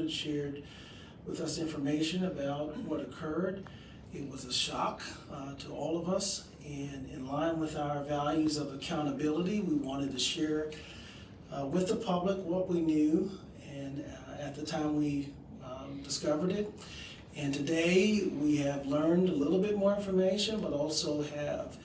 shared with us information about what occurred. It was a shock to all of us, and in line with our values of accountability, we wanted to share with the public what we knew, and at the time we discovered it. And today we have learned a little bit more information, but also have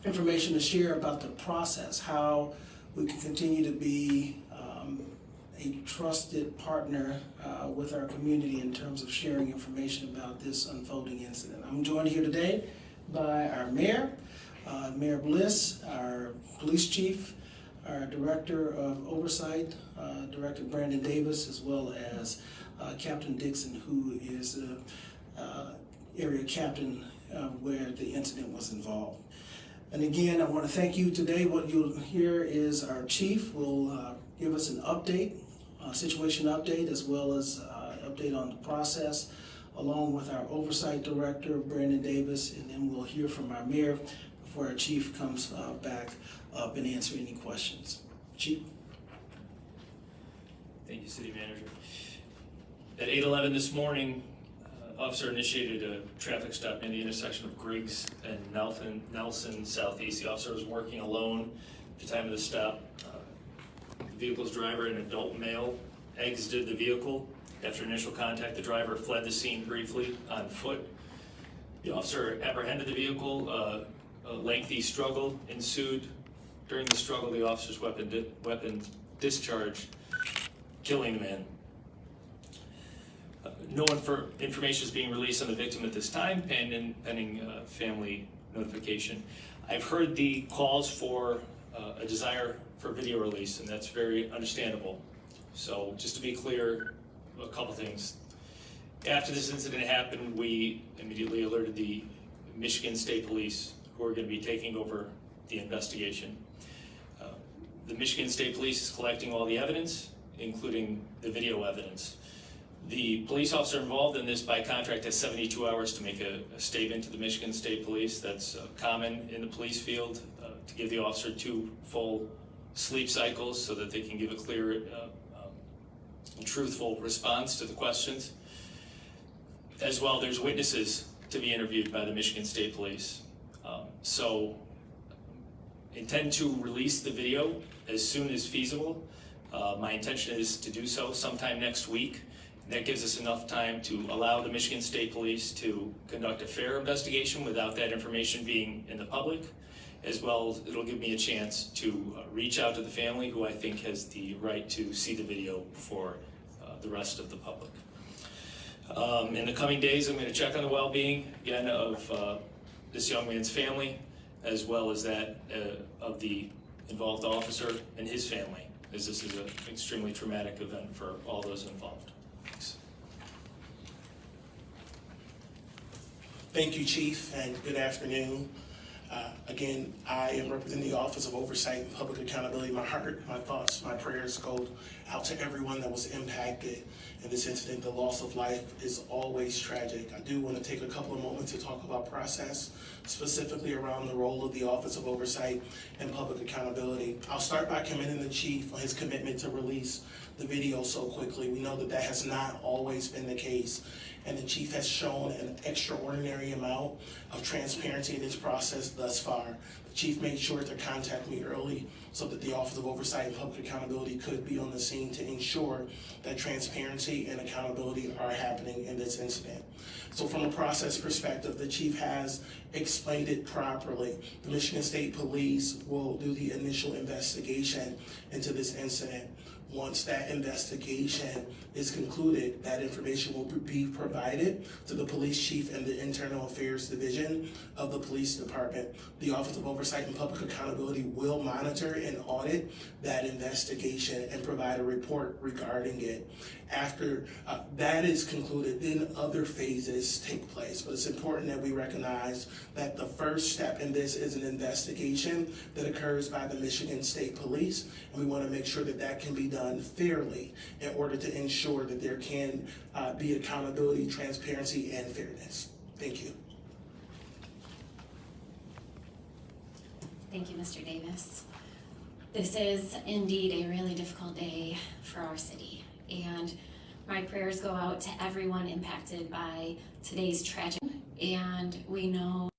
information to share about the process, how we can continue to be a trusted partner with our community in terms of sharing information about this unfolding incident. I'm joined here today by our mayor, Mayor Bliss, our police chief, our director of oversight, Director Brandon Davis, as well as Captain Dixon, who is the area captain where the incident was involved. And again, I want to thank you today. What you'll hear is our chief will give us an update, situation update, as well as update on the process, along with our oversight director, Brandon Davis, and then we'll hear from our mayor before our chief comes back up and answer any questions. Chief. Thank you, City Manager. At 8:11 this morning, officer initiated a traffic stop near the intersection of Griggs and Nelson Southeast. The officer was working alone at the time of the stop. The vehicle's driver, an adult male, exited the vehicle. After initial contact, the driver fled the scene briefly on foot. The officer apprehended the vehicle. A lengthy struggle ensued. During the struggle, the officer's weapon discharged, killing the man. No information is being released on the victim at this time, pending family notification. I've heard the calls for a desire for video release, and that's very understandable. So just to be clear, a couple things. After this incident happened, we immediately alerted the Michigan State Police, who are going to be taking over the investigation. The Michigan State Police is collecting all the evidence, including the video evidence. The police officer involved in this by contract has 72 hours to make a statement to the Michigan State Police. That's common in the police field, to give the officer 2 full sleep cycles so that they can give a clear and truthful response to the questions. As well, there's witnesses to be interviewed by the Michigan State Police. So intend to release the video as soon as feasible. My intention is to do so sometime next week. That gives us enough time to allow the Michigan State Police to conduct a fair investigation without that information being in the public. As well, it'll give me a chance to reach out to the family, who I think has the right to see the video before the rest of the public. In the coming days, I'm going to check on the well-being, again, of this young man's family, as well as that of the involved officer and his family, as this is an extremely traumatic event for all those involved. Thanks. Thank you, Chief, and good afternoon. Again, I am representing the Office of Oversight and Public Accountability. My heart, my thoughts, my prayers go out to everyone that was impacted in this incident. The loss of life is always tragic. I do want to take a couple of moments to talk about process, specifically around the role of the Office of Oversight and Public Accountability. I'll start by commending the Chief on his commitment to release the video so quickly. We know that that has not always been the case, and the Chief has shown an extraordinary amount of transparency in this process thus far. The Chief made sure to contact me early so that the Office of Oversight and Public Accountability could be on the scene to ensure that transparency and accountability are happening in this incident. So from a process perspective, the Chief has explained it properly. The Michigan State Police will do the initial investigation into this incident. Once that investigation is concluded, that information will be provided to the police chief and the Internal Affairs Division of the police department. The Office of Oversight and Public Accountability will monitor and audit that investigation and provide a report regarding it. After that is concluded, then other phases take place. But it's important that we recognize that the first step in this is an investigation that occurs by the Michigan State Police, and we want to make sure that that can be done fairly in order to ensure that there can be accountability, transparency, and fairness. Thank you. Thank you, Mr. Davis. This is indeed a really difficult day for our city. And my prayers go out to everyone impacted by today's tragedy. And we know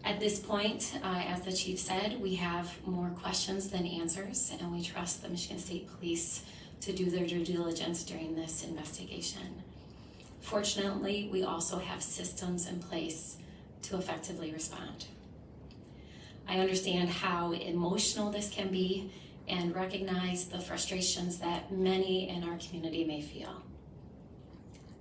at this point, as the chief said, we have more questions than answers, and we trust the Michigan State Police to do their due diligence during this investigation. Fortunately, we also have systems in place to effectively respond. I understand how emotional this can be and recognize the frustrations that many in our community may feel.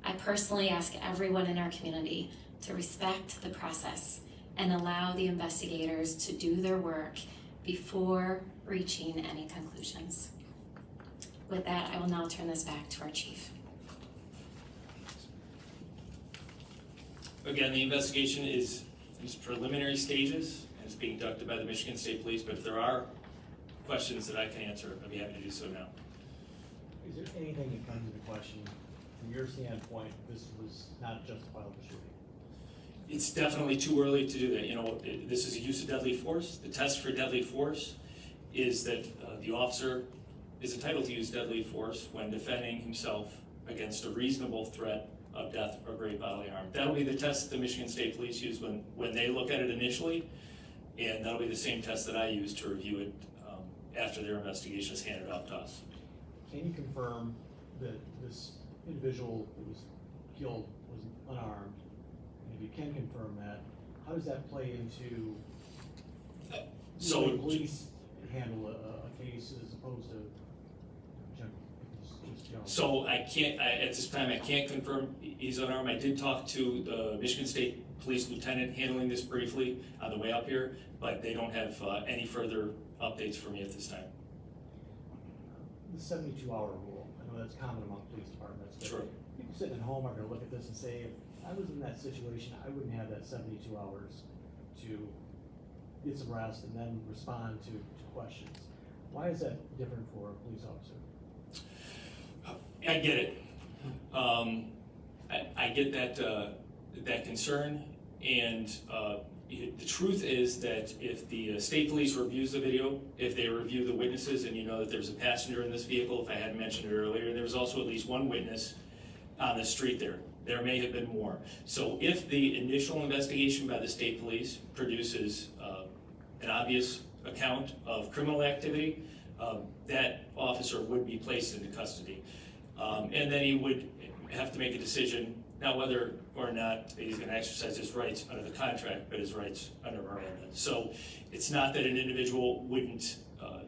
I personally ask everyone in our community to respect the process and allow the investigators to do their work before reaching any conclusions. With that, I will now turn this back to our chief. Again, the investigation is in its preliminary stages and is being conducted by the Michigan State Police, but if there are questions that I can answer, I'd be happy to do so now. Is there anything that comes into question from your standpoint, this was not justifiable shooting? It's definitely too early to do that. You know, this is a use of deadly force. The test for deadly force is that the officer is entitled to use deadly force when defending himself against a reasonable threat of death or great bodily harm. That'll be the test the Michigan State Police use when they look at it initially, and that'll be the same test that I use to review it after their investigation is handed off to us. Can you confirm that this individual who was killed was unarmed? And if you can confirm that, how does that play into the way police handle a case as opposed to just general? So at this time, I can't confirm he's unarmed. I did talk to the Michigan State Police Lieutenant handling this briefly on the way up here, but they don't have any further updates for me at this time. The 72-hour rule, I know that's common among police departments, but Sure. people sitting at home are gonna look at this and say, if I was in that situation, I wouldn't have that 72 hours to get some rest and then respond to questions. Why is that different for a police officer? I get it. I get that concern, and the truth is that if the state police reviews the video, if they review the witnesses, and you know that there's a passenger in this vehicle, if I hadn't mentioned it earlier, there was also at least one witness on the street there. There may have been more. So if the initial investigation by the state police produces an obvious account of criminal activity, that officer would be placed into custody. And then he would have to make a decision, not whether or not he's going to exercise his rights under the contract, but his rights under Miranda. So it's not that an individual wouldn't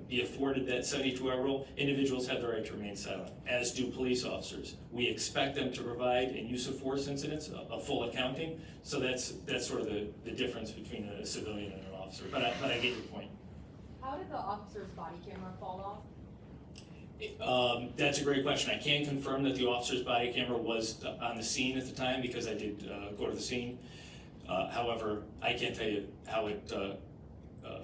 be afforded that 72-hour rule. Individuals have the right to remain silent, as do police officers. We expect them to provide in use of force incidents a full accounting. So that's sort of the difference between a civilian and an officer. But I get your point. How did the officer's body camera fall off? That's a great question. I can confirm that the officer's body camera was on the scene at the time because I did go to the scene. However, I can't tell you how it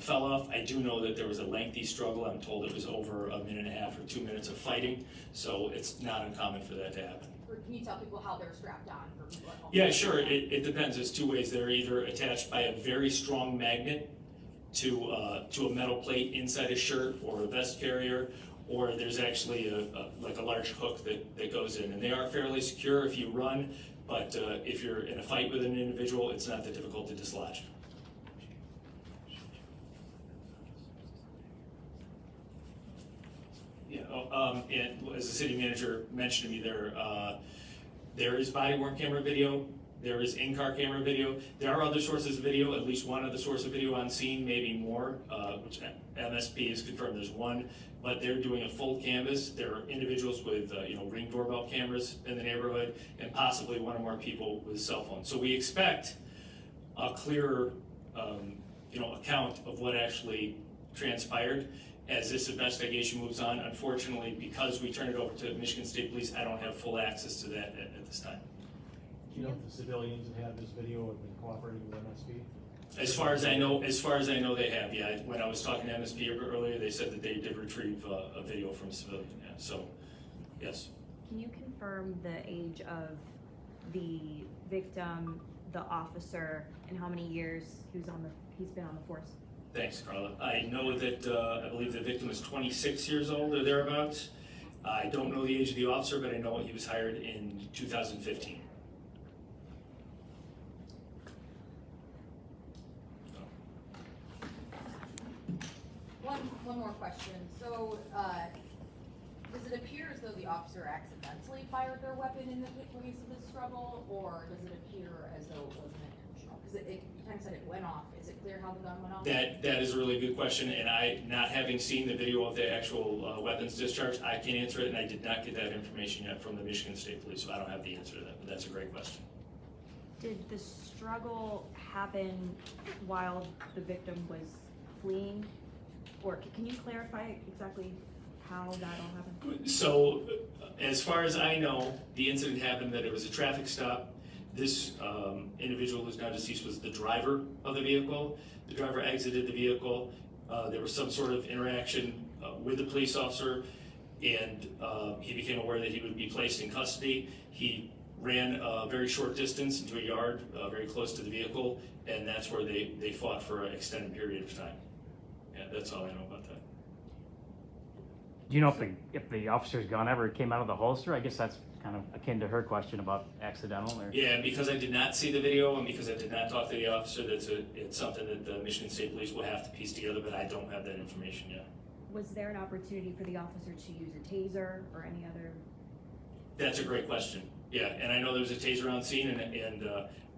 fell off. I do know that there was a lengthy struggle. I'm told it was over a minute and a half or 2 minutes of fighting, so it's not uncommon for that to happen. Or can you tell people how they're strapped on for people at home? Yeah, sure. It depends. There's two ways. They're either attached by a very strong magnet to a metal plate inside a shirt or a vest carrier, or there's actually a large hook that goes in, and they are fairly secure if you run, but if you're in a fight with an individual, it's not that difficult to dislodge. Yeah, and as the city manager mentioned to me, there is body-worn camera video, there is in-car camera video. There are other sources of video, at least one other source of video on scene, maybe more, which MSP has confirmed there's one, but they're doing a full canvas. There are individuals with Ring doorbell cameras in the neighborhood, and possibly one or more people with cell phones. So we expect a clearer account of what actually transpired as this investigation moves on. Unfortunately, because we turn it over to Michigan State Police, I don't have full access to that at this time. Do you know if the civilians that have this video have been cooperating with MSP? As far as I know, they have. Yeah, when I was talking to MSP earlier, they said that they did retrieve a video from a civilian. Yeah, so yes. Can you confirm the age of the victim, the officer, and how many years he's been on the force? Thanks, Carla. I know that I believe the victim is 26 years old or thereabouts. I don't know the age of the officer, but I know he was hired in 2015. One more question. So, does it appear as though the officer accidentally fired their weapon in the case of this struggle, or does it appear as though it wasn't intentional? Because you kind of said it went off. Is it clear how the gun went off? That is a really good question, and I, not having seen the video of the actual weapons discharge, I can't answer it, and I did not get that information yet from the Michigan State Police, so I don't have the answer to that, but that's a great question. Did the struggle happen while the victim was fleeing? Or can you clarify exactly how that all happened? So, as far as I know, the incident happened that it was a traffic stop. This individual who's now deceased was the driver of the vehicle. The driver exited the vehicle. There was some sort of interaction with the police officer, and he became aware that he would be placed in custody. He ran a very short distance into a yard very close to the vehicle, and that's where they fought for an extended period of time. Yeah, that's all I know about that. Do you know if the officer's gun ever came out of the holster? I guess that's kind of akin to her question about accidental. Or... Yeah, because I did not see the video and because I did not talk to the officer, it's something that the Michigan State Police will have to piece together, but I don't have that information yet. Was there an opportunity for the officer to use a taser or any other? That's a great question. Yeah, and I know there was a taser on scene, and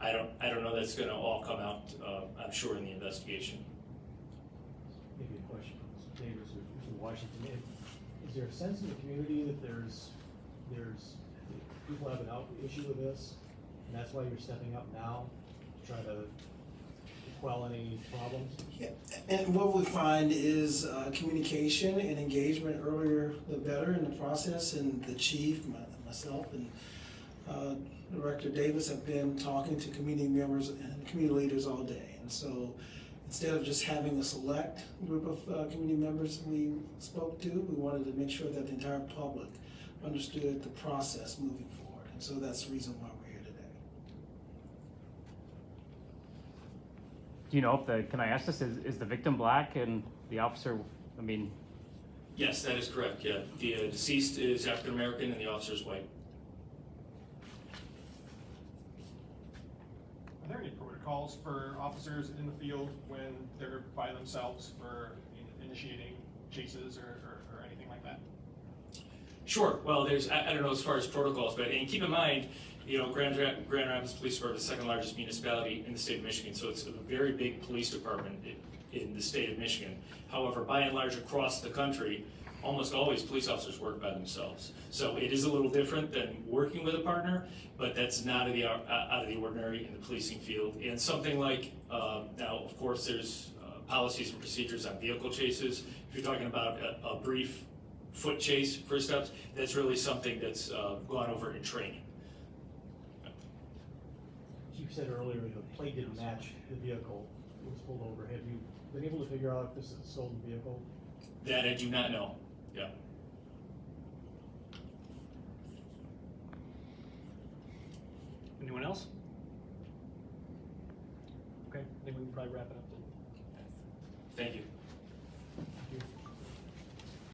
I don't know that's going to all come out. I'm sure in the investigation. Maybe a question for Mr. Davis or Mr. Washington. Is there a sense in the community that there's people have an issue with this, and that's why you're stepping up now to try to quell any problems? Yeah, and what we find is communication and engagement earlier the better in the process, and the chief, myself, and Director Davis have been talking to community members and community leaders all day. And so instead of just having a select group of community members we spoke to, we wanted to make sure that the entire public understood the process moving forward. And so that's the reason why we're here today. Do you know if can I ask this, is the victim black and the officer, I mean? Yes, that is correct, yeah. The deceased is African American and the officer is white. Are there any protocols for officers in the field when they're by themselves for initiating chases or anything like that? Sure. Well, I don't know as far as protocols, but and keep in mind, Grand Rapids Police Department is the second largest municipality in the state of Michigan, so it's a very big police department in the state of Michigan. However, by and large across the country, almost always police officers work by themselves. So it is a little different than working with a partner, but that's not out of the ordinary in the policing field. And something like, now of course there's policies and procedures on vehicle chases. If you're talking about a brief foot chase, first steps, that's really something that's gone over in training. Chief said earlier the plate didn't match the vehicle that was pulled over. Have you been able to figure out if this is a stolen vehicle? That I do not know. Yeah. Anyone else? Okay, I think we can probably wrap it up then. Thank you.